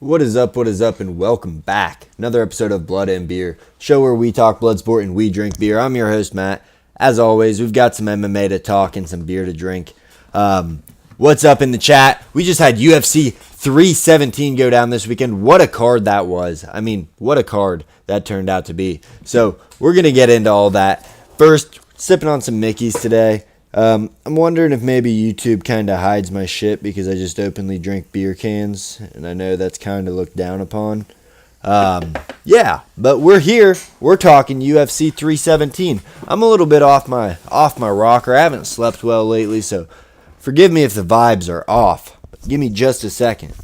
What is up, and welcome back. Another episode of Blood and Beer, show where we talk blood sport and we drink beer. I'm your host, Matt. As always, we've got some MMA to talk and some beer to drink. What's up in the chat? We just had UFC 317 go down this weekend. What a card that was. I mean, what a card that turned out to be. So, we're going to get into all that. First, sipping on some Mickeys today. I'm wondering if maybe YouTube kind of hides my shit because I just openly drink beer cans, and I know that's kind of looked down upon. Yeah, but we're here. We're talking UFC 317. I'm a little bit off my rocker. I haven't slept well lately, so forgive me if the vibes are off. Give me just a second.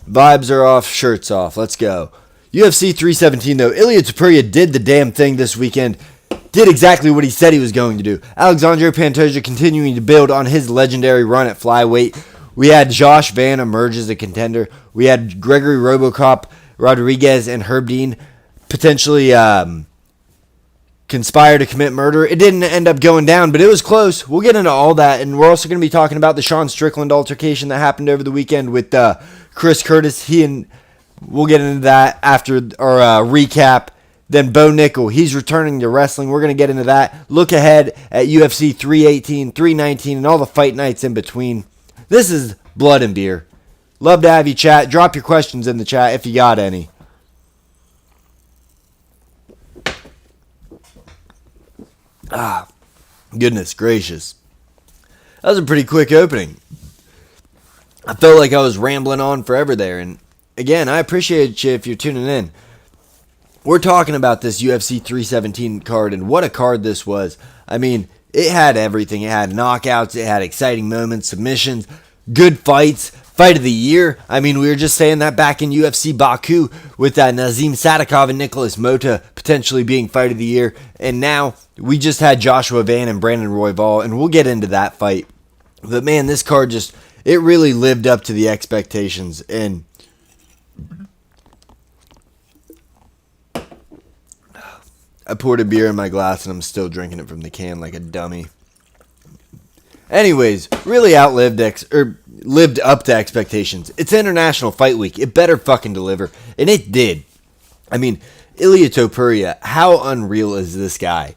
Vibes are off, shirts off. Let's go. UFC 317, though. Ilia Topuria did the damn thing this weekend. Did exactly what he said he was going to do. Alexandre Pantoja continuing to build on his legendary run at flyweight. We had Josh Van emerge as a contender. We had Gregory Robocop Rodriguez and Herb Dean potentially conspire to commit murder. It didn't end up going down, but it was close. We'll get into all that, and we're also going to be talking about the Sean Strickland altercation that happened over the weekend with Chris Curtis. We'll get into that after our recap. Then Bo Nickel, he's returning to wrestling. We're going to get into that. Look ahead at UFC 318, 319, and all the fight nights in between. This is Blood and Beer. Love to have you chat. Drop your questions in the chat if you got any. Goodness gracious. That was a pretty quick opening. I felt like I was rambling on forever there, and again, I appreciate you if you're tuning in. We're talking about this UFC 317 card, and what a card this was. I mean, it had everything. It had knockouts, it had exciting moments, submissions, good fights, fight of the year. I mean, we were just saying that back in UFC Baku with Nazim Sadikov and Nicholas Mota potentially being fight of the year. And now we just had Joshua Van and Brandon Royval, and we'll get into that fight. But man, this card it really lived up to the expectations. And I poured a beer in my glass and I'm still drinking it from the can like a dummy. Anyways, really lived up to expectations. It's International Fight Week. It better fucking deliver. And it did. I mean, Ilia Topuria, how unreal is this guy?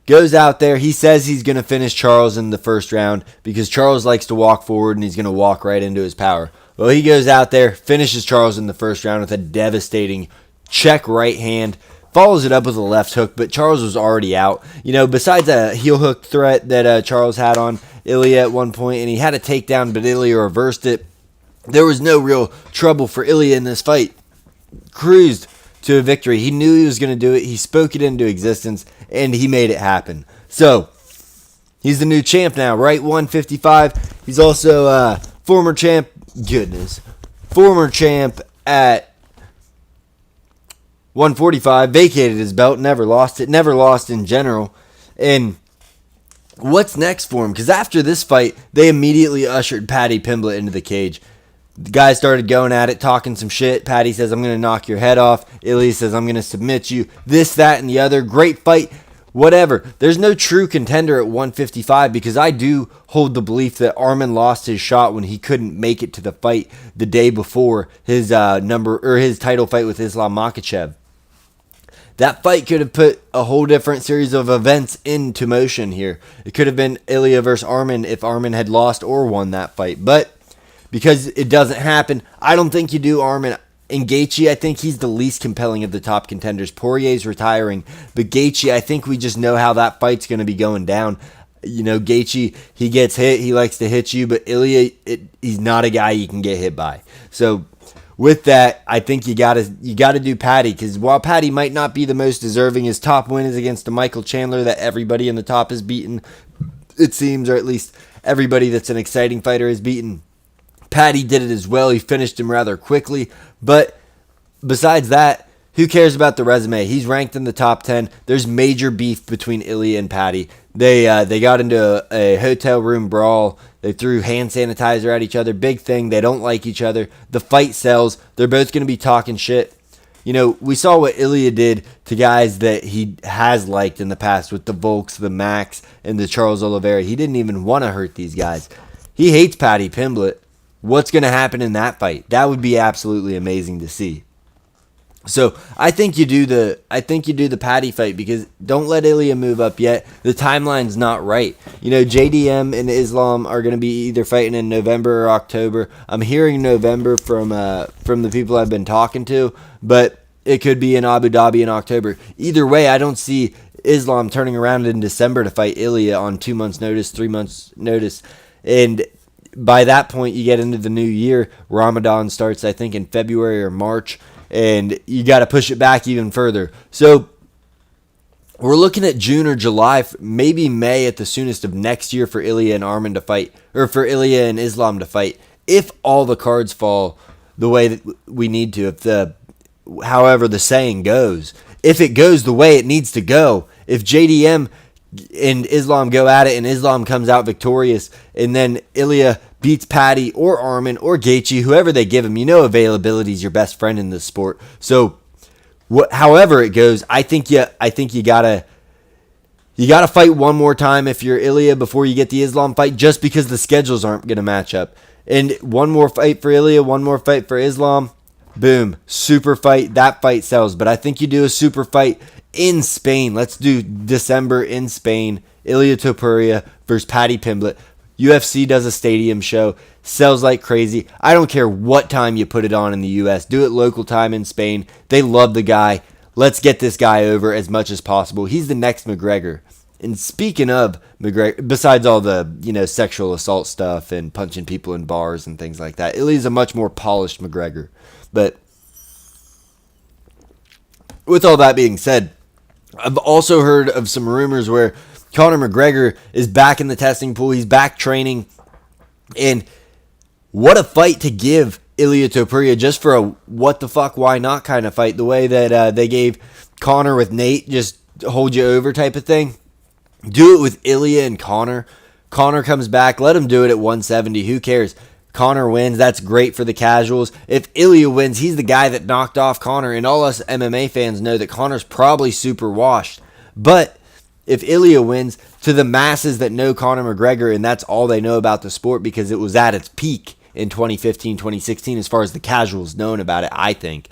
Goes out there, he says he's going to finish Charles in the first round because Charles likes to walk forward and he's going to walk right into his power. Well, he goes out there, finishes Charles in the first round with a devastating check right hand. Follows it up with a left hook, but Charles was already out. You know, besides a heel hook threat that Charles had on Ilia at one point, and he had a takedown, but Ilia reversed it. There was no real trouble for Ilia in this fight. Cruised to a victory. He knew he was going to do it. He spoke it into existence, and he made it happen. So, he's the new champ now, right? 155. He's also former champ at 145, vacated his belt, never lost in general. And what's next for him? Because after this fight, they immediately ushered Paddy Pimblett into the cage. The guys started going at it, talking some shit. Paddy says, I'm going to knock your head off. Ilia says, I'm going to submit you. This, that, and the other. Great fight. Whatever. There's no true contender at 155 because I do hold the belief that Arman lost his shot when he couldn't make it to the fight the day before his title fight with Islam Makhachev. That fight could have put a whole different series of events into motion here. It could have been Ilia versus Arman if Arman had lost or won that fight. But because it doesn't happen, I don't think you do Arman. And Gaethje, I think he's the least compelling of the top contenders. Poirier's retiring. But Gaethje, I think we just know how that fight's going to be going down. You know, Gaethje, he gets hit. He likes to hit you. But Ilia, he's not a guy you can get hit by. So with that, I think you gotta do Paddy, because while Paddy might not be the most deserving, his top win is against the Michael Chandler that everybody in the top has beaten, it seems, or at least everybody that's an exciting fighter has beaten. Paddy did it as well. He finished him rather quickly, but besides that, who cares about the resume? He's ranked in the top 10. There's major beef between Ilia and Paddy. They got into a hotel room brawl. They threw hand sanitizer at each other. Big thing. They don't like each other. The fight sells. They're both going to be talking shit. We saw what Ilya did to guys that he has liked in the past with the Volks, the Max, and the Charles Oliveira. He didn't even want to hurt these guys. He hates Paddy Pimblett. What's going to happen in that fight? That would be absolutely amazing to see. So I think you do the Paddy fight, because don't let Ilya move up yet. The timeline's not right. JDM and Islam are going to be either fighting in November or October. I'm hearing November from the people I've been talking to, but it could be in Abu Dhabi in October. Either way, I don't see Islam turning around in December to fight Ilya on 2 months' notice, 3 months' notice, and by that point you get into the new year. Ramadan starts, I think, in February or March. And you got to push it back even further. So we're looking at June or July, maybe May at the soonest of next year for Ilya and Arman to fight, or for Ilya and Islam to fight, if all the cards fall the way that we need to. However the saying goes, if it goes the way it needs to go, if JDM and Islam go at it and Islam comes out victorious, and then Ilya beats Paddy or Arman or Gaethje, whoever they give him, availability is your best friend in this sport. So, however it goes, I think you gotta fight one more time if you're Ilya before you get the Islam fight, just because the schedules aren't gonna match up. And one more fight for Ilya, one more fight for Islam, boom, super fight. That fight sells. But I think you do a super fight in Spain. Let's do December in Spain. Ilya Topuria versus Paddy Pimblett. UFC does a stadium show, sells like crazy. I don't care what time you put it on in the US. Do it local time in Spain. They love the guy. Let's get this guy over as much as possible. He's the next McGregor. And speaking of McGregor, besides all the, sexual assault stuff and punching people in bars and things like that, Ilya's a much more polished McGregor. But with all that being said, I've also heard of some rumors where Conor McGregor is back in the testing pool. He's back training. And what a fight to give Ilya Topuria, just for a what the fuck, why not kind of fight. The way that they gave Conor with Nate, just hold you over type of thing. Do it with Ilya and Conor. Conor comes back. Let him do it at 170. Who cares? Conor wins. That's great for the casuals. If Ilya wins, he's the guy that knocked off Conor. And all us MMA fans know that Conor's probably super washed. But if Ilya wins, to the masses that know Conor McGregor, and that's all they know about the sport because it was at its peak in 2015, 2016, as far as the casuals known about it, I think.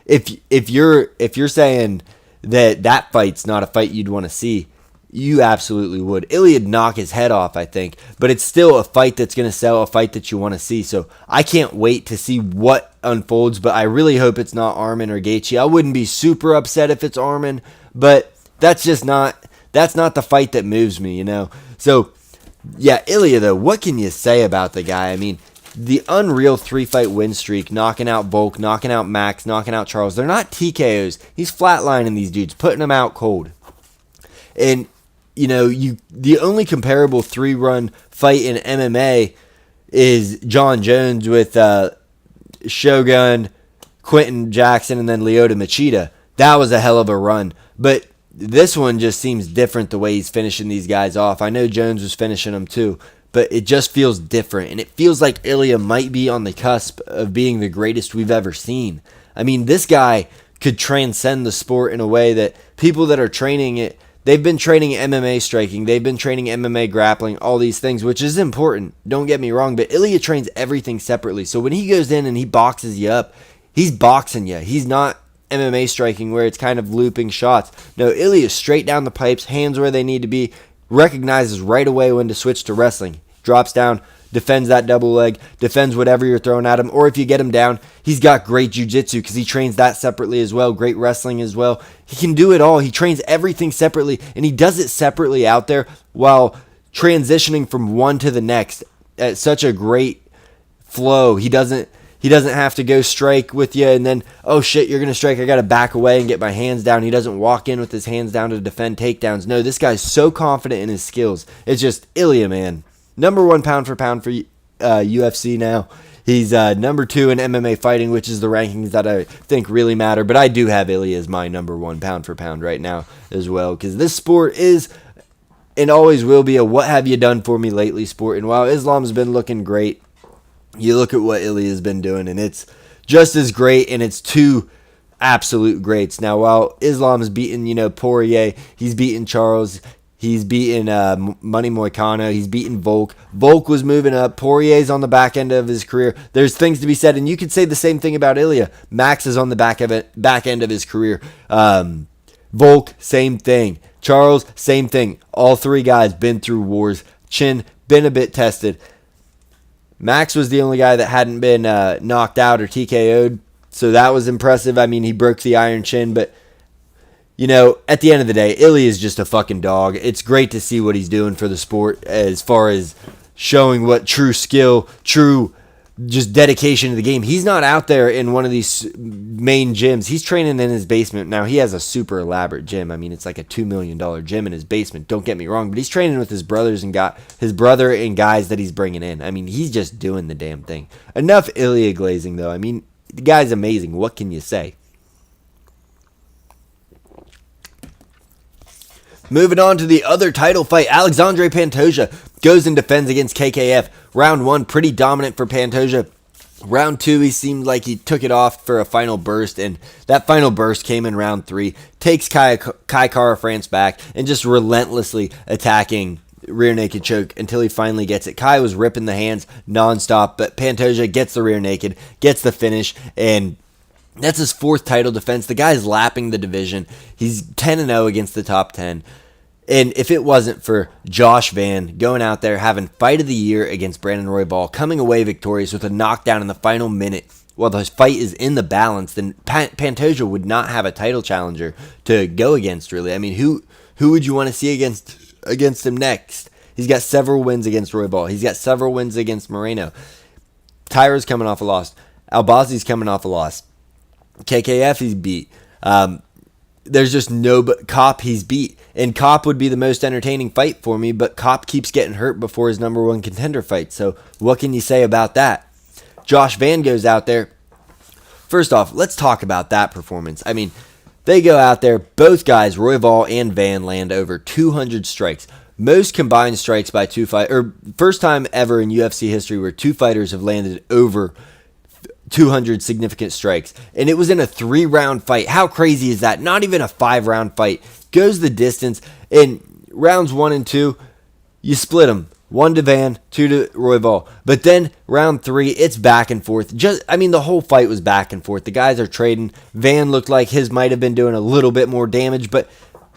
If you're saying that fight's not a fight you'd want to see, you absolutely would. Ilya would knock his head off, I think, but it's still a fight that's going to sell, a fight that you want to see. So I can't wait to see what unfolds, but I really hope it's not Arman or Gaethje. I wouldn't be super upset if it's Arman, but that's not the fight that moves me, So, yeah, Ilya, though, what can you say about the guy? I mean, the unreal 3-fight win streak, knocking out Volk, knocking out Max, knocking out Charles. They're not TKOs. He's flatlining these dudes, putting them out cold. And, the only comparable 3-run fight in MMA is John Jones with Shogun, Quentin Jackson, and then Lyoto Machida. That was a hell of a run. But this one just seems different the way he's finishing these guys off. I know Jones was finishing them too, but it just feels different. And it feels like Ilya might be on the cusp of being the greatest we've ever seen. I mean, this guy could transcend the sport in a way that people that are training it, they've been training MMA striking, they've been training MMA grappling, all these things, which is important. Don't get me wrong, but Ilya trains everything separately. So when he goes in and he boxes you up, he's boxing you. He's not MMA striking where it's kind of looping shots. No, Ilya is straight down the pipes, hands where they need to be, recognizes right away when to switch to wrestling. Drops down, defends that double leg, defends whatever you're throwing at him, or if you get him down, he's got great jiu-jitsu because he trains that separately as well, great wrestling as well. He can do it all. He trains everything separately, and he does it separately out there while transitioning from one to the next at such a great flow. He doesn't have to go strike with you and then, oh shit, you're going to strike, I got to back away and get my hands down. He doesn't walk in with his hands down to defend takedowns. No, this guy's so confident in his skills. It's just Ilya, man. Number 1 pound for pound for UFC now. He's number 2 in MMA fighting, which is the rankings that I think really matter. But I do have Ilya as my number 1 pound for pound right now as well. Because this sport is and always will be a what have you done for me lately sport. And while Islam's been looking great, you look at what Ilya's been doing, and it's just as great, and it's two absolute greats. Now, while Islam's beaten, Poirier, he's beaten Charles, he's beaten Money Moicano, he's beaten Volk. Volk was moving up. Poirier's on the back end of his career. There's things to be said, and you could say the same thing about Ilya. Max is on the back end of his career. Volk, same thing. Charles, same thing. All three guys been through wars. Chin, been a bit tested. Max was the only guy that hadn't been knocked out or TKO'd, so that was impressive. I mean, he broke the Iron Chin, but, at the end of the day, Ilya is just a fucking dog. It's great to see what he's doing for the sport as far as showing what true skill, true just dedication to the game. He's not out there in one of these main gyms. He's training in his basement. Now, he has a super elaborate gym. I mean, it's like a $2 million gym in his basement. Don't get me wrong, but he's training with his brothers and his brother and guys that he's bringing in. I mean, he's just doing the damn thing. Enough Ilya glazing, though. I mean, the guy's amazing. What can you say? Moving on to the other title fight, Alexandre Pantoja goes and defends against KKF. Round 1, pretty dominant for Pantoja. Round 2, he seemed like he took it off for a final burst, and that final burst came in round 3. Takes Kai Kara-France back and just relentlessly attacking rear naked choke until he finally gets it. Kai was ripping the hands nonstop, but Pantoja gets the rear naked, gets the finish, and that's his 4th title defense. The guy's lapping the division. He's 10-0 against the top 10. And if it wasn't for Josh Van going out there having fight of the year against Brandon Royval, coming away victorious with a knockdown in the final minute while the fight is in the balance, then Pantoja would not have a title challenger to go against, really. I mean, who would you want to see against him next? He's got several wins against Royval. He's got several wins against Moreno. Tyra's coming off a loss. Albazi's coming off a loss. KKF he's beat. There's just no Cop he's beat. And Cop would be the most entertaining fight for me, but Cop keeps getting hurt before his number 1 contender fight. So what can you say about that? Josh Van goes out there. First off, let's talk about that performance. I mean, they go out there, both guys, Royval and Van, land over 200 strikes. Most combined strikes by two fighters, or first time ever in UFC history where 2 fighters have landed over 200 significant strikes. And it was in a 3-round fight. How crazy is that? Not even a 5-round fight. Goes the distance. In rounds 1 and 2, you split them. 1 to Van, 2 to Royval. But then round 3, it's back and forth. The whole fight was back and forth. The guys are trading. Van looked like his might have been doing a little bit more damage, but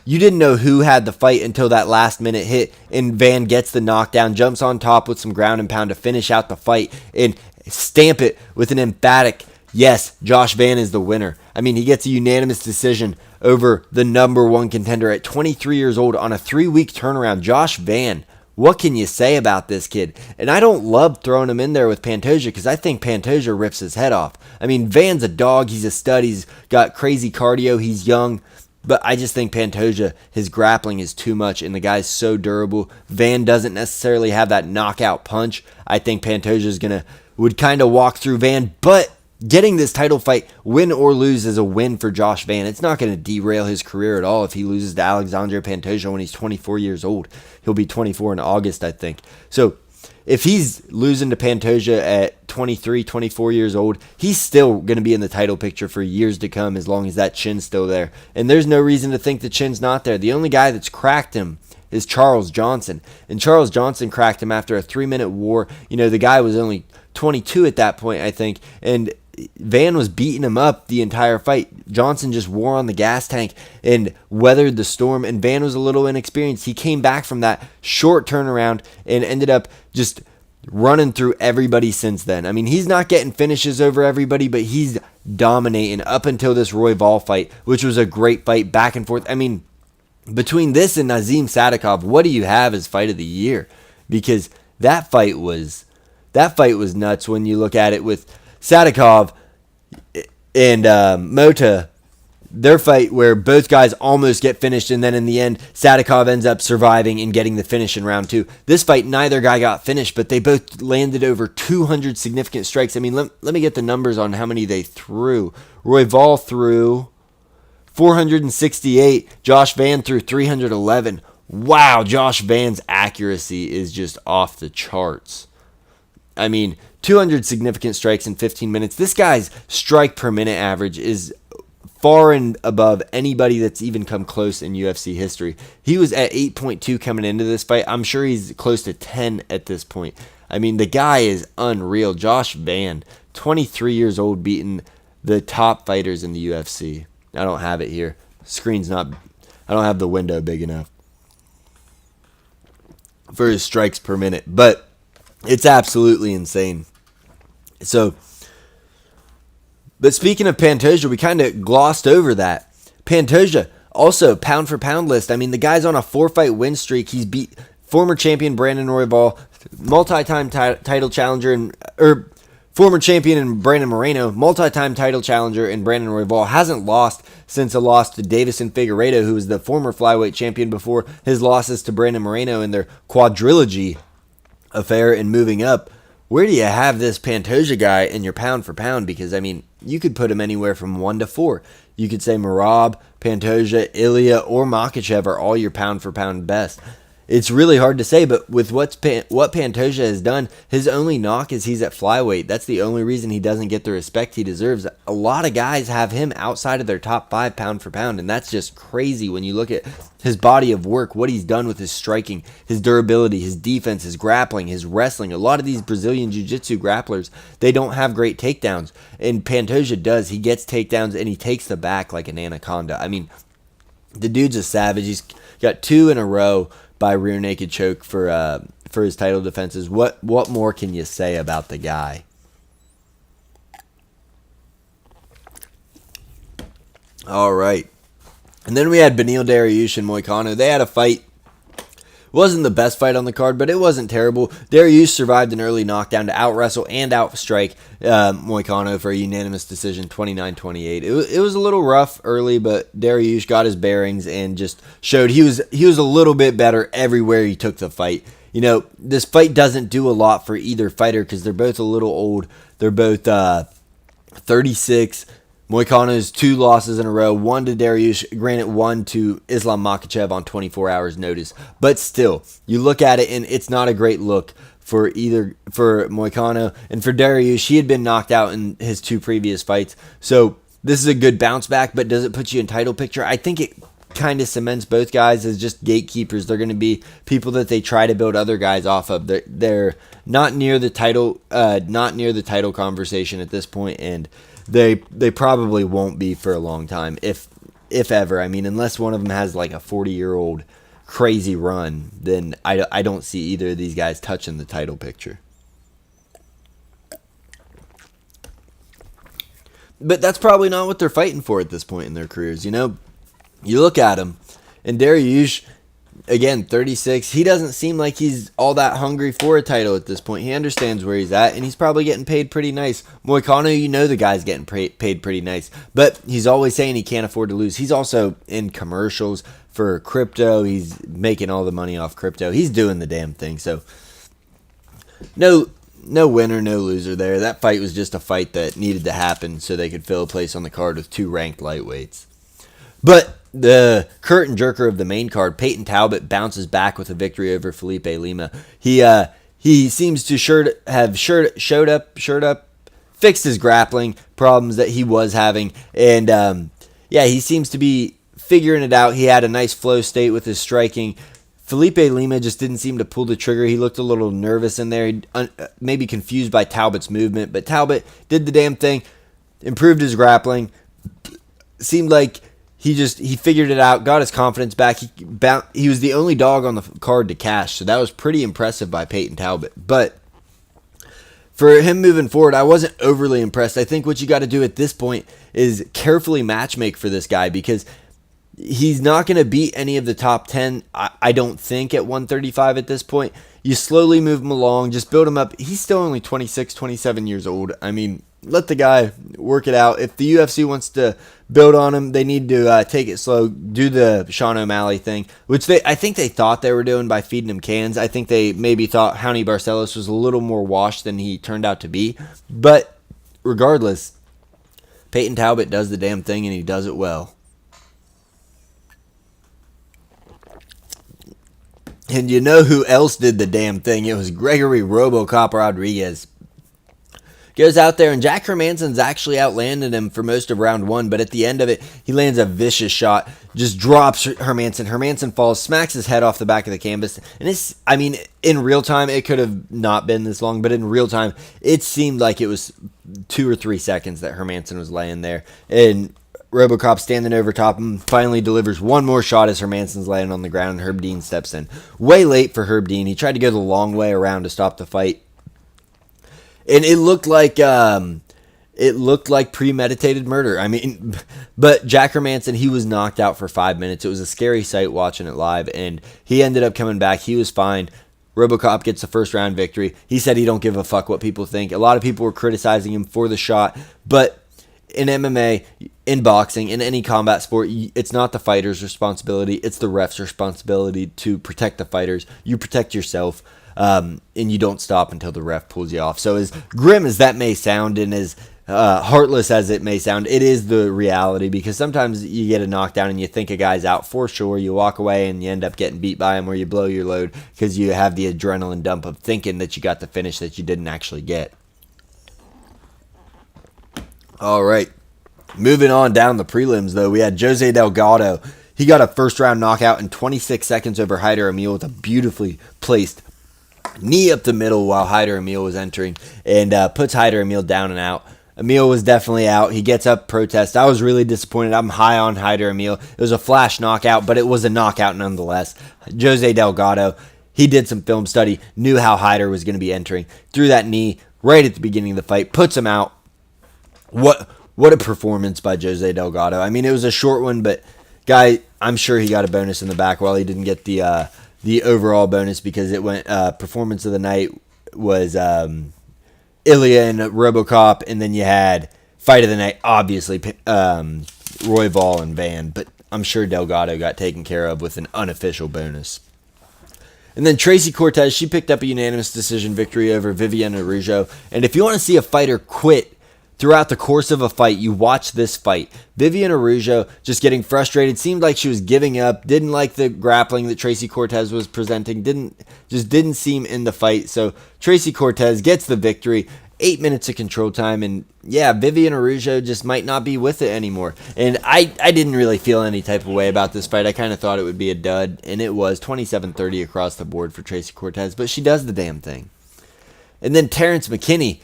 you didn't know who had the fight until that last minute hit, and Van gets the knockdown, jumps on top with some ground and pound to finish out the fight, and stamp it with an emphatic, yes, Josh Van is the winner. I mean, he gets a unanimous decision over the number 1 contender at 23 years old on a 3-week turnaround. Josh Van, what can you say about this kid? And I don't love throwing him in there with Pantoja because I think Pantoja rips his head off. I mean, Van's a dog. He's a stud. He's got crazy cardio. He's young. But I just think Pantoja, his grappling is too much, and the guy's so durable. Van doesn't necessarily have that knockout punch. I think Pantoja would kind of walk through Van, but getting this title fight, win or lose, is a win for Josh Van. It's not going to derail his career at all if he loses to Alexandre Pantoja when he's 24 years old. He'll be 24 in August, I think. So if he's losing to Pantoja at 23, 24 years old, he's still going to be in the title picture for years to come as long as that chin's still there. And there's no reason to think the chin's not there. The only guy that's cracked him is Charles Johnson. And Charles Johnson cracked him after a 3-minute war. The guy was only 22 at that point, I think. And Van was beating him up the entire fight. Johnson just wore on the gas tank and weathered the storm, and Van was a little inexperienced. He came back from that short turnaround and ended up just running through everybody since then. I mean, he's not getting finishes over everybody, but he's dominating up until this Royval fight, which was a great fight, back and forth. I mean, between this and Nazim Sadikov, what do you have as fight of the year? Because that fight was nuts when you look at it with Sadikov and Mota, their fight where both guys almost get finished, and then in the end, Sadikov ends up surviving and getting the finish in round 2. This fight, neither guy got finished, but they both landed over 200 significant strikes. I mean, let me get the numbers on how many they threw. Royval threw 468. Josh Van threw 311. Wow, Josh Van's accuracy is just off the charts. I mean, 200 significant strikes in 15 minutes. This guy's strike per minute average is far and above anybody that's even come close in UFC history. He was at 8.2 coming into this fight. I'm sure he's close to 10 at this point. I mean, the guy is unreal. Josh Van, 23 years old, beating the top fighters in the UFC. I don't have it here. Screen's not, I don't have the window big enough for his strikes per minute, but it's absolutely insane. So, but speaking of Pantoja, we kind of glossed over that. Pantoja, also pound for pound list. I mean, the guy's on a 4-fight win streak. He's beat former champion Brandon Royval, multi-time title challenger, or former champion in Brandon Moreno, multi-time title challenger in Brandon Royval. Hasn't lost since a loss to Davison Figueiredo, who was the former flyweight champion before his losses to Brandon Moreno in their quadrilogy affair and moving up. Where do you have this Pantoja guy in your pound for pound? Because, I mean, you could put him anywhere from 1 to 4. You could say Merab, Pantoja, Ilya, or Makhachev are all your pound for pound best. It's really hard to say, but with what Pantoja has done, his only knock is he's at flyweight. That's the only reason he doesn't get the respect he deserves. A lot of guys have him outside of their top 5 pound for pound, and that's just crazy when you look at his body of work, what he's done with his striking, his durability, his defense, his grappling, his wrestling. A lot of these Brazilian jiu-jitsu grapplers, they don't have great takedowns, and Pantoja does. He gets takedowns, and he takes the back like an anaconda. I mean, the dude's a savage. He's got 2 in a row by rear naked choke for his title defenses. What more can you say about the guy? All right. And then we had Beneil Dariush and Moicano. They had a fight. Wasn't the best fight on the card, but it wasn't terrible. Dariush survived an early knockdown to out-wrestle and out-strike Moicano for a unanimous decision, 29-28. It was a little rough early, but Dariush got his bearings and just showed he was a little bit better everywhere he took the fight. You know, this fight doesn't do a lot for either fighter because they're both a little old. They're both 36. Moicano's 2 losses in a row, 1 to Dariush, granted 1 to Islam Makhachev on 24 hours notice. But still, you look at it and it's not a great look for Moicano. And for Dariush, he had been knocked out in his 2 previous fights. So this is a good bounce back, but does it put you in title picture? I think it kind of cements both guys as just gatekeepers. They're going to be people that they try to build other guys off of. They're not near the title conversation at this point, and they probably won't be for a long time, if ever. I mean, unless one of them has like a 40-year-old crazy run, then I don't see either of these guys touching the title picture. But that's probably not what they're fighting for at this point in their careers. You know, you look at him, and Dariush, again, 36, he doesn't seem like he's all that hungry for a title at this point. He understands where he's at, and he's probably getting paid pretty nice. Moicano, you know the guy's getting paid pretty nice, but he's always saying he can't afford to lose. He's also in commercials for crypto. He's making all the money off crypto. He's doing the damn thing, so no winner, no loser there. That fight was just a fight that needed to happen so they could fill a place on the card with 2 ranked lightweights. But the curtain jerker of the main card, Peyton Talbot, bounces back with a victory over Felipe Lima. He seems to have showed up, fixed his grappling problems that he was having, and he seems to be figuring it out. He had a nice flow state with his striking. Felipe Lima just didn't seem to pull the trigger. He looked a little nervous in there, maybe confused by Talbot's movement, but Talbot did the damn thing, improved his grappling. Seemed like he figured it out, got his confidence back. He was the only dog on the card to cash, so that was pretty impressive by Peyton Talbot. But for him moving forward, I wasn't overly impressed. I think what you got to do at this point is carefully matchmake for this guy, because he's not going to beat any of the top 10, I don't think, at 135 at this point. You slowly move him along, just build him up. He's still only 26, 27 years old. I mean, let the guy work it out. If the UFC wants to build on him, they need to take it slow, do the Sean O'Malley thing, which I think they thought they were doing by feeding him cans. I think they maybe thought Raoni Barcelos was a little more washed than he turned out to be. But regardless, Peyton Talbot does the damn thing, and he does it well. And you know who else did the damn thing? It was Gregory RoboCop Rodriguez. Goes out there, and Jack Hermansson's actually outlanded him for most of round 1, but at the end of it, he lands a vicious shot, just drops Hermansson. Hermansson falls, smacks his head off the back of the canvas, and it's, I mean, in real time, it could have not been this long, but in real time, it seemed like it was 2 or 3 seconds that Hermansson was laying there, and RoboCop standing over top him, finally delivers one more shot as Hermansson's laying on the ground, and Herb Dean steps in. Way late for Herb Dean. He tried to go the long way around to stop the fight, and it looked like premeditated murder. I mean, but Jack Hermansson, he was knocked out for 5 minutes. It was a scary sight watching it live, and he ended up coming back. He was fine. RoboCop gets the first round victory. He said he don't give a fuck what people think. A lot of people were criticizing him for the shot, but in MMA, in boxing, in any combat sport, it's not the fighter's responsibility. It's the ref's responsibility to protect the fighters. You protect yourself, and you don't stop until the ref pulls you off. So as grim as that may sound, and as heartless as it may sound, it is the reality, because sometimes you get a knockdown and you think a guy's out for sure. You walk away and you end up getting beat by him, or you blow your load because you have the adrenaline dump of thinking that you got the finish that you didn't actually get. All right, moving on down the prelims, though, we had Jose Delgado. He got a first-round knockout in 26 seconds over Haider Emil with a beautifully placed knee up the middle while Haider Emil was entering, and puts Haider Emil down and out. Emil was definitely out. He gets up, protest. I was really disappointed. I'm high on Haider Emil. It was a flash knockout, but it was a knockout nonetheless. Jose Delgado, he did some film study, knew how Haider was going to be entering, threw that knee right at the beginning of the fight, puts him out. What a performance by Jose Delgado. I mean, it was a short one, but guy, I'm sure he got a bonus in the back while he didn't get the overall bonus, because it went performance of the night was Ilya and RoboCop, and then you had fight of the night, obviously Royval and Van, but I'm sure Delgado got taken care of with an unofficial bonus. And then Tracy Cortez, she picked up a unanimous decision victory over Viviane Araújo. And if you want to see a fighter quit throughout the course of a fight, you watch this fight. Viviane Araújo just getting frustrated, seemed like she was giving up, didn't like the grappling that Tracy Cortez was presenting, didn't seem in the fight. So Tracy Cortez gets the victory, 8 minutes of control time, and yeah, Viviane Araújo just might not be with it anymore. And I didn't really feel any type of way about this fight. I kind of thought it would be a dud, and it was 27-30 across the board for Tracy Cortez, but she does the damn thing. And then Terrence McKinney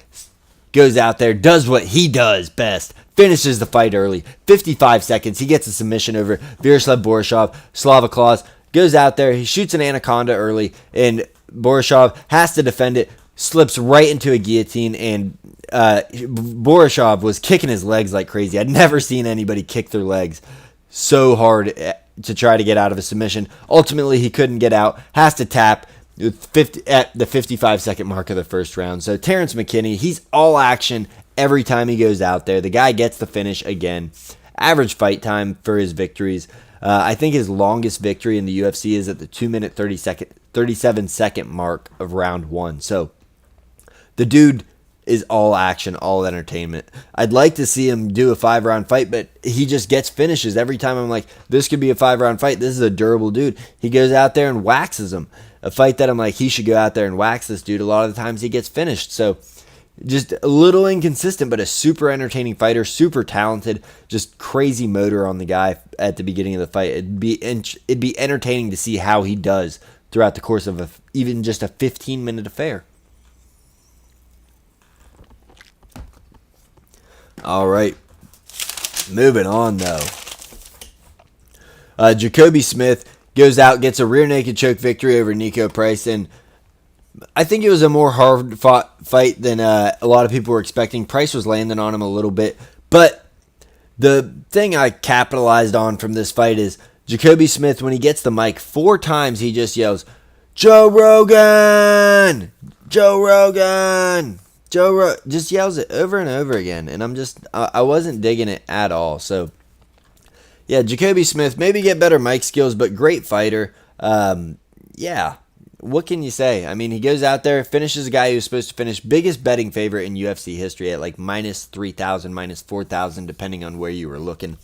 goes out there, does what he does best, finishes the fight early, 55 seconds. He gets a submission over Vyacheslav Borisov. Slava Claus goes out there, he shoots an anaconda early, and Borisov has to defend it, slips right into a guillotine, and Borisov was kicking his legs like crazy. I'd never seen anybody kick their legs so hard to try to get out of a submission. Ultimately, he couldn't get out, has to tap at the 55-second mark of the first round. So Terrence McKinney, he's all action every time he goes out there. The guy gets the finish again. Average fight time for his victories. I think his longest victory in the UFC is at the 2-minute 37-second mark of round 1. So the dude is all action, all entertainment. I'd like to see him do a 5-round fight, but he just gets finishes every time. I'm like, this could be a 5-round fight. This is a durable dude. He goes out there and waxes him. A fight that I'm like, he should go out there and wax this dude. A lot of the times he gets finished. So just a little inconsistent, but a super entertaining fighter, super talented, just crazy motor on the guy at the beginning of the fight. It'd be entertaining to see how he does throughout the course of even just a 15-minute affair. All right, moving on though. Jacoby Smith goes out, gets a rear naked choke victory over Nico Price, and I think it was a more hard-fought fight than a lot of people were expecting. Price was landing on him a little bit, but the thing I capitalized on from this fight is Jacoby Smith, when he gets the mic 4 times, he just yells, "Joe Rogan! Joe Rogan! Just yells it over and over again, and I wasn't digging it at all. So yeah, Jacoby Smith, maybe get better mic skills, but great fighter. Yeah, what can you say? I mean, he goes out there, finishes a guy who's supposed to finish, biggest betting favorite in UFC history at like -3,000, -4,000, depending on where you were looking.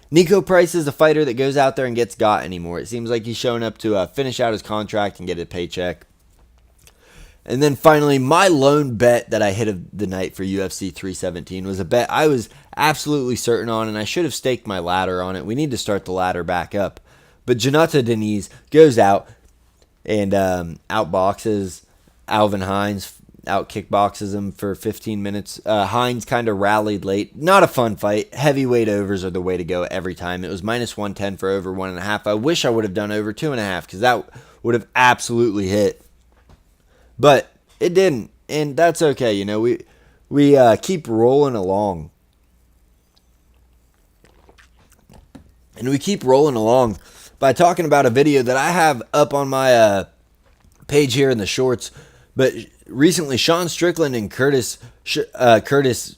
Nico Price is a fighter that goes out there and gets got anymore. It seems like he's showing up to finish out his contract and get a paycheck. And then finally, my lone bet that I hit of the night for UFC 317 was a bet I was absolutely certain on, and I should have staked my ladder on it. We need to start the ladder back up. But Janata Deniz goes out and outboxes Alvin Hines, out kickboxes him for 15 minutes. Hines kind of rallied late. Not a fun fight. Heavyweight overs are the way to go every time. It was minus 110 for over 1.5. I wish I would have done over 2.5 because that would have absolutely hit. But it didn't, and that's okay. You know, we keep rolling along. And we keep rolling along by talking about a video that I have up on my page here in the shorts. But recently, Sean Strickland and Chris Curtis,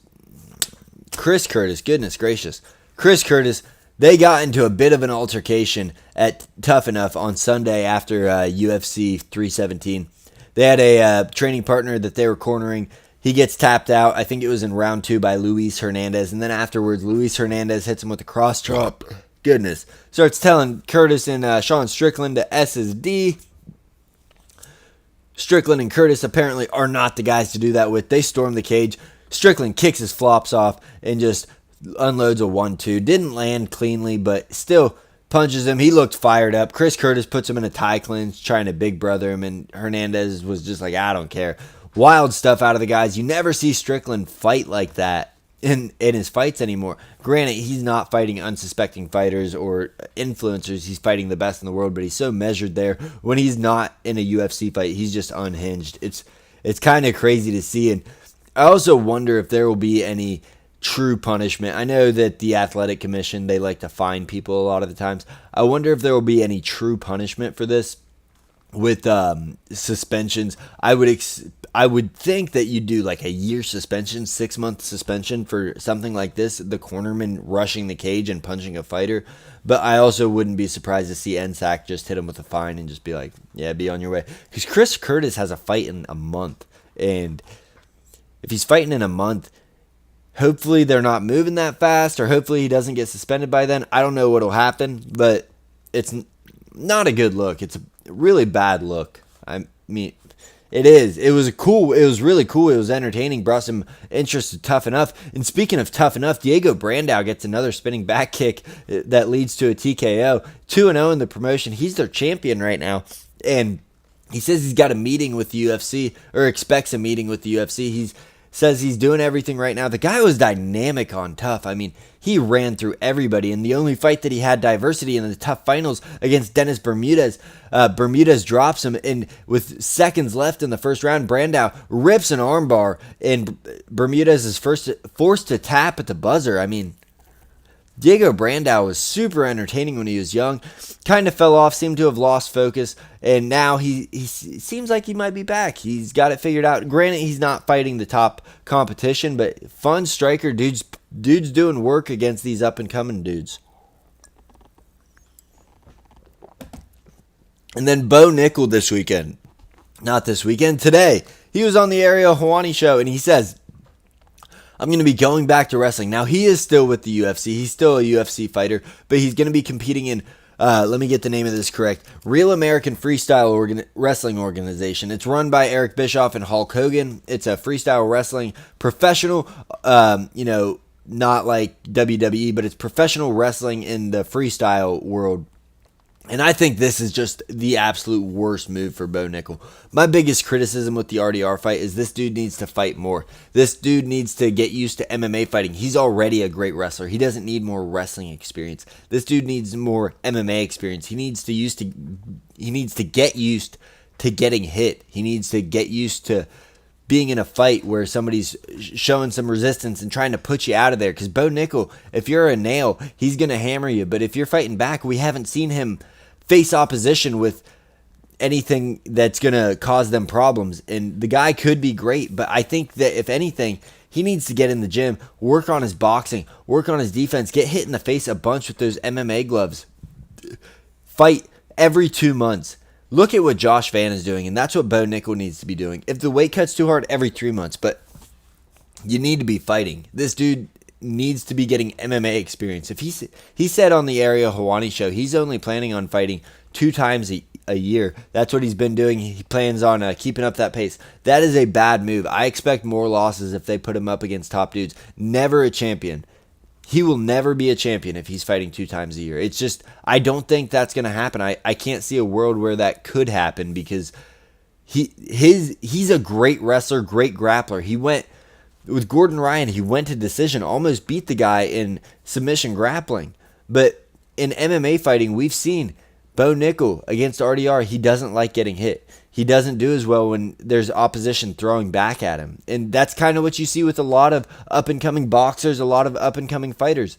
goodness gracious, Chris Curtis, they got into a bit of an altercation at Tough Enough on Sunday after UFC 317. They had a training partner that they were cornering. He gets tapped out. I think it was in round 2 by Luis Hernandez. And then afterwards, Luis Hernandez hits him with a cross chop. Goodness. Starts telling Curtis and Sean Strickland to S his D. Strickland and Curtis apparently are not the guys to do that with. They storm the cage. Strickland kicks his flops off and just unloads a 1-2. Didn't land cleanly, but still punches him. He looked fired up. Chris Curtis puts him in a tie clinch, trying to big brother him, and Hernandez was just like, I don't care. Wild stuff out of the guys. You never see Strickland fight like that in his fights anymore. Granted, he's not fighting unsuspecting fighters or influencers. He's fighting the best in the world, but he's so measured there. When he's not in a UFC fight, he's just unhinged. It's kind of crazy to see, and I also wonder if there will be any true punishment. I know that the Athletic Commission, they like to fine people a lot of the times. I wonder if there will be any true punishment for this with suspensions. I would think that you'd do like a year suspension, 6-month suspension for something like this, the cornerman rushing the cage and punching a fighter. But I also wouldn't be surprised to see NSAC just hit him with a fine and just be like, yeah, be on your way. Because Chris Curtis has a fight in a month. And if he's fighting in a month, hopefully they're not moving that fast, or hopefully he doesn't get suspended by then. I don't know what'll happen, but it's not a good look. It's a really bad look. I mean, it is. It was really cool. It was entertaining. Brought some interest to Tough Enough. And speaking of Tough Enough, Diego Brandao gets another spinning back kick that leads to a TKO. 2-0 in the promotion. He's their champion right now. And he says he's got a meeting with the UFC, or expects a meeting with the UFC. He says he's doing everything right now. The guy was dynamic on Tough. I mean, he ran through everybody. And the only fight that he had diversity in the Tough finals against Dennis Bermudez, Bermudez drops him, and with seconds left in the first round, Brandao rips an armbar, and Bermudez is forced to tap at the buzzer. I mean, Diego Brandao was super entertaining when he was young. Kind of fell off, seemed to have lost focus, and now he seems like he might be back. He's got it figured out. Granted, he's not fighting the top competition, but fun striker. Dude's doing work against these up-and-coming dudes. And then Bo Nickel today. He was on the Ariel Helwani show, and he says, I'm going to be going back to wrestling. Now, he is still with the UFC. He's still a UFC fighter, but he's going to be competing in, let me get the name of this correct, Real American Freestyle Wrestling Organization. It's run by Eric Bischoff and Hulk Hogan. It's a freestyle wrestling professional, not like WWE, but it's professional wrestling in the freestyle world. And I think this is just the absolute worst move for Bo Nickel. My biggest criticism with the RDR fight is this dude needs to fight more. This dude needs to get used to MMA fighting. He's already a great wrestler. He doesn't need more wrestling experience. This dude needs more MMA experience. He needs to get used to getting hit. He needs to get used to being in a fight where somebody's showing some resistance and trying to put you out of there. Because Bo Nickel, if you're a nail, he's going to hammer you. But if you're fighting back, we haven't seen him face opposition with anything that's going to cause them problems. And the guy could be great, but I think that if anything, he needs to get in the gym, work on his boxing, work on his defense, get hit in the face a bunch with those MMA gloves, fight every 2 months. Look at what Josh Van is doing, and that's what Bo Nickel needs to be doing. If the weight cut's too hard, every 3 months, but you need to be fighting. This dude needs to be getting MMA experience. If he said on the Ariel Helwani show, he's only planning on fighting 2 times a year. That's what he's been doing. He plans on keeping up that pace. That is a bad move. I expect more losses if they put him up against top dudes. Never a champion. He will never be a champion if he's fighting 2 times a year. It's just, I don't think that's going to happen. I can't see a world where that could happen because he's a great wrestler, great grappler. He went with Gordon Ryan, he went to decision, almost beat the guy in submission grappling. But in MMA fighting, we've seen Bo Nickel against RDR, he doesn't like getting hit. He doesn't do as well when there's opposition throwing back at him. And that's kind of what you see with a lot of up-and-coming boxers, a lot of up-and-coming fighters.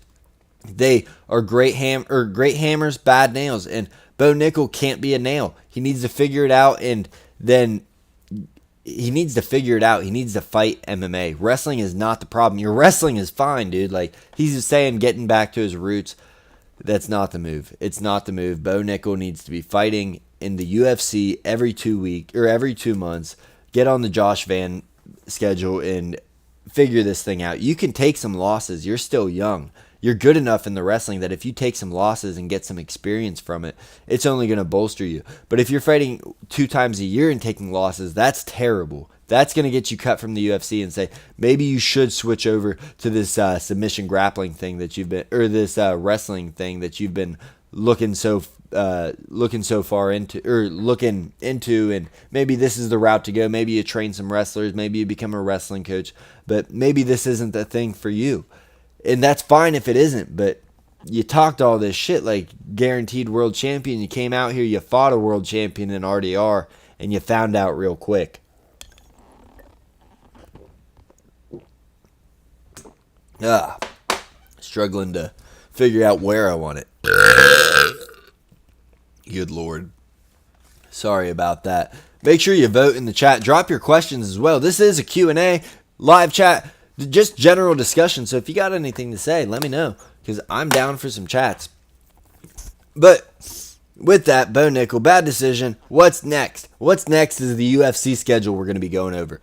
They are great hammers, bad nails. And Bo Nickel can't be a nail. He needs to figure it out, and then he needs to fight MMA. Wrestling is not the problem. Your wrestling is fine, dude. Like, he's saying getting back to his roots. That's not the move. It's not the move. Bo Nickel needs to be fighting in the UFC every 2 months. Get on the Josh Van schedule and figure this thing out. You can take some losses. You're still young. You're good enough in the wrestling that if you take some losses and get some experience from it, it's only going to bolster you. But if you're fighting 2 times a year and taking losses, that's terrible. That's going to get you cut from the UFC and say, maybe you should switch over to this submission grappling thing that you've been, or this wrestling thing that you've been looking so far into, and maybe this is the route to go. Maybe you train some wrestlers, maybe you become a wrestling coach, but maybe this isn't the thing for you. And that's fine if it isn't, but you talked all this shit like guaranteed world champion. You came out here, you fought a world champion in RDR, and you found out real quick. Struggling to figure out where I want it. Good Lord. Sorry about that. Make sure you vote in the chat. Drop your questions as well. This is a Q&A, live chat, just general discussion. So if you got anything to say, let me know, because I'm down for some chats. But with that, Bo Nickel, bad decision. What's next? What's next is the UFC schedule we're going to be going over,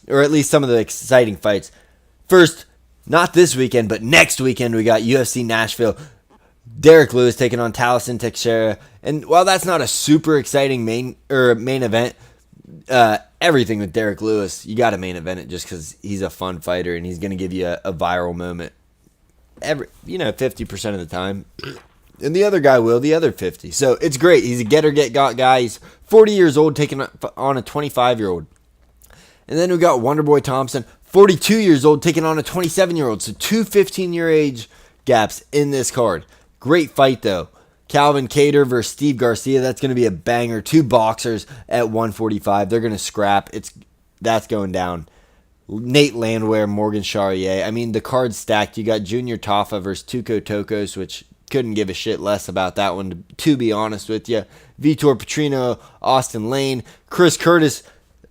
or at least some of the exciting fights. First, not this weekend, but next weekend, we got UFC Nashville. Derek Lewis taking on Taliesin Teixeira. And while that's not a super exciting main event, everything with Derek Lewis, you got to main event it just because he's a fun fighter and he's going to give you a viral moment 50% of the time. And the other guy will, the other 50. So it's great. He's a get-or-get-got guy. He's 40 years old taking on a 25-year-old. And then we got Wonderboy Thompson, 42 years old, taking on a 27-year-old. So 2 15-year age gaps in this card. Great fight, though. Calvin Kattar versus Steve Garcia. That's going to be a banger. 2 boxers at 145. They're going to scrap. That's going down. Nate Landwehr, Morgan Charrier. I mean, the card's stacked. You got Junior Tafa versus Tuco Tokos, which couldn't give a shit less about that one, to be honest with you. Vitor Petrino, Austin Lane. Chris Curtis,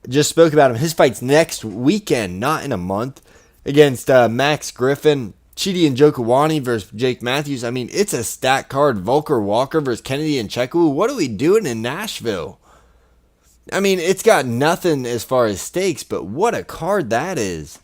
just spoke about him. His fight's next weekend, not in a month, against Max Griffin. Chidi and Jokawani versus Jake Matthews. I mean, it's a stacked card. Volker Walker versus Kennedy and Cheku. What are we doing in Nashville? I mean, it's got nothing as far as stakes, but what a card that is.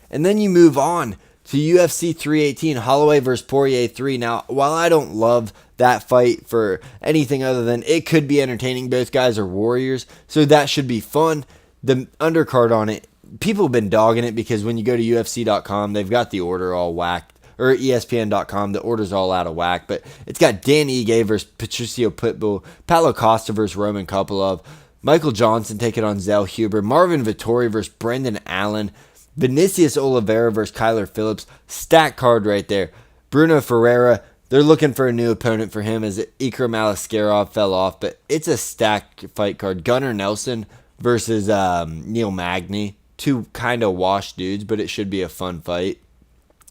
And then you move on to UFC 318, Holloway versus Poirier 3. Now, while I don't love that fight for anything other than it could be entertaining, both guys are warriors, so that should be fun. The undercard on it, people have been dogging it because when you go to UFC.com, they've got the order all whacked, or ESPN.com, the order's all out of whack, but it's got Dan Ige versus Patricio Pitbull, Paulo Costa versus Roman Kopylov, Michael Johnson taking on Zell Huber, Marvin Vettori versus Brendan Allen, Vinicius Oliveira versus Kyler Phillips. Stack card right there. Bruno Ferreira, they're looking for a new opponent for him as Ikram Aliskerov fell off, but it's a stacked fight card. Gunnar Nelson versus Neil Magny. 2 kind of washed dudes, but it should be a fun fight.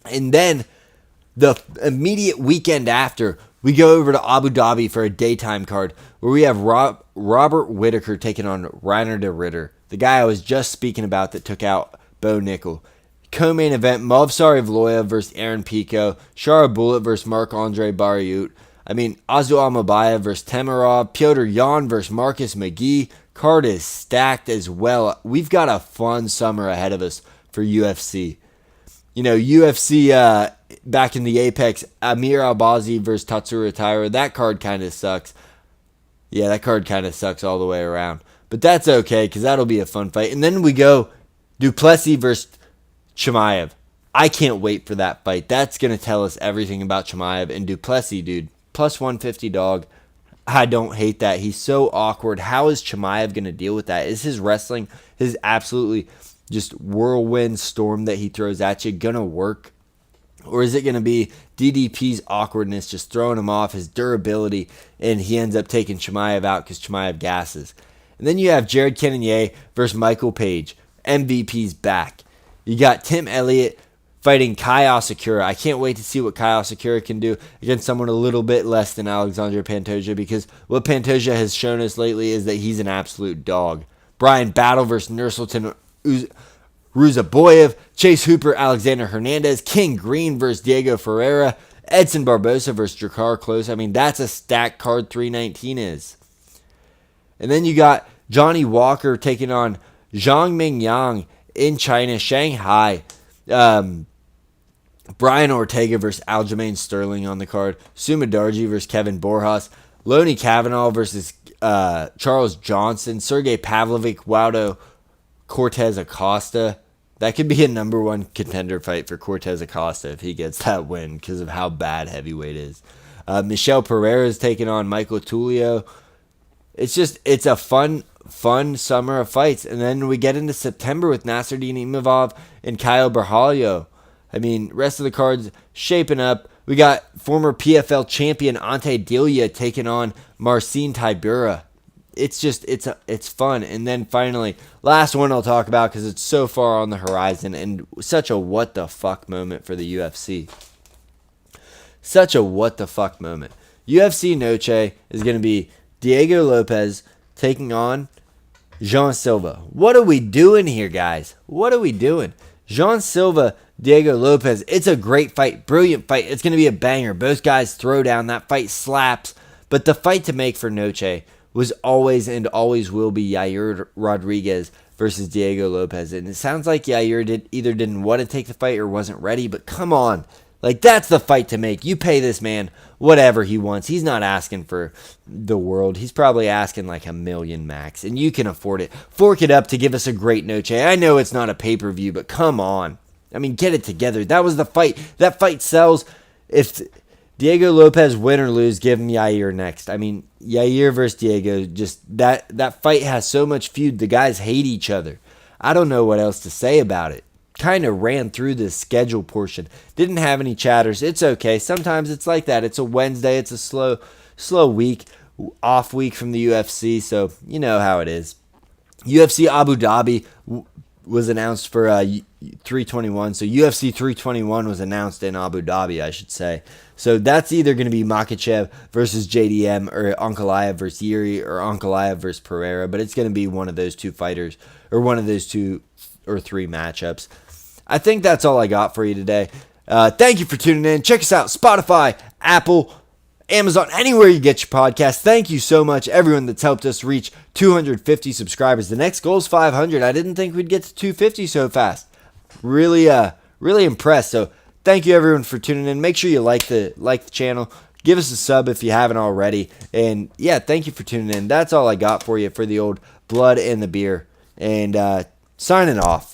And then the immediate weekend after, we go over to Abu Dhabi for a daytime card where we have Robert Whittaker taking on Reiner de Ritter, the guy I was just speaking about that took out Bo Nickel. Co-main event, Movsar Evloev versus Aaron Pico, Shara Bullet versus Marc-Andre Barriot. I mean, Azu Almabaya versus Temirov, Piotr Yan versus Marcus McGee. Card is stacked as well. We've got a fun summer ahead of us for UFC. UFC back in the Apex, Amir Albazi versus Tatsuro Taira. That card kind of sucks. Yeah, that card kind of sucks all the way around. But that's okay, because that'll be a fun fight. And then we go Duplessis versus Chimaev. I can't wait for that fight. That's going to tell us everything about Chimaev. And Duplessis, dude, plus 150 dog. I don't hate that. He's so awkward. How is Chimaev going to deal with that? Is his wrestling, his absolutely just whirlwind storm that he throws at you, going to work? Or is it going to be DDP's awkwardness just throwing him off, his durability, and he ends up taking Chimaev out because Chimaev gasses? And then you have Jared Cannonier versus Michael Page. MVP's back. You got Tim Elliott fighting Kai Asakura. I can't wait to see what Kai Asakura can do against someone a little bit less than Alexandre Pantoja, because what Pantoja has shown us lately is that he's an absolute dog. Brian Battle versus Nursultan Ruzaboyev, Chase Hooper, Alexander Hernandez, King Green versus Diego Ferreira, Edson Barbosa versus Drakkar Klose. I mean, that's a stacked card 319 is. And then you got Johnny Walker taking on Zhang Mingyang in China, Shanghai. Brian Ortega versus Aljamain Sterling on the card. Sumadarji versus Kevin Borjas. Lonnie Kavanaugh versus Charles Johnson. Sergey Pavlovich, Waldo Cortez Acosta. That could be a number one contender fight for Cortez Acosta if he gets that win because of how bad heavyweight is. Michel Pereira is taking on Michael Tulio. It's a fun summer of fights. And then we get into September with Nasruddin Imavov and Kyle Berhalio. I mean, rest of the cards shaping up. We got former PFL champion Ante Delia taking on Marcin Tybura. It's fun. And then finally, last one I'll talk about because it's so far on the horizon and such a what the fuck moment for the UFC. Such a what the fuck moment. UFC Noche is going to be Diego Lopez taking on Jean Silva. What are we doing here, guys? What are we doing? Jean Silva, Diego Lopez. It's a great fight. Brilliant fight. It's going to be a banger. Both guys throw down. That fight slaps. But the fight to make for Noche was always and always will be Yair Rodriguez versus Diego Lopez. And it sounds like Yair either didn't want to take the fight or wasn't ready. But come on. Like, that's the fight to make. You pay this man whatever he wants. He's not asking for the world. He's probably asking like $1 million max. And you can afford it. Fork it up to give us a great Noche. I know it's not a pay-per-view, but come on. I mean, get it together. That was the fight. That fight sells. If Diego Lopez win or lose, give him Yair next. I mean, Yair versus Diego, just that fight has so much feud. The guys hate each other. I don't know what else to say about it. Kind of ran through the schedule portion. Didn't have any chatters. It's okay. Sometimes it's like that. It's a Wednesday. It's a slow week, off week from the UFC. So you know how it is. UFC Abu Dhabi was announced for 321. So UFC 321 was announced in Abu Dhabi, I should say. So that's either going to be Makhachev versus JDM or Ankalaev versus Yuri or Ankalaev versus Pereira. But it's going to be one of those two fighters or one of those two or three matchups. I think that's all I got for you today. Thank you for tuning in. Check us out. Spotify, Apple, Amazon, anywhere you get your podcast. Thank you so much, everyone that's helped us reach 250 subscribers. The next goal is 500. I didn't think we'd get to 250 so fast. Really impressed. So thank you, everyone, for tuning in. Make sure you like the channel. Give us a sub if you haven't already. And yeah, thank you for tuning in. That's all I got for you for the old blood and the beer. And signing off.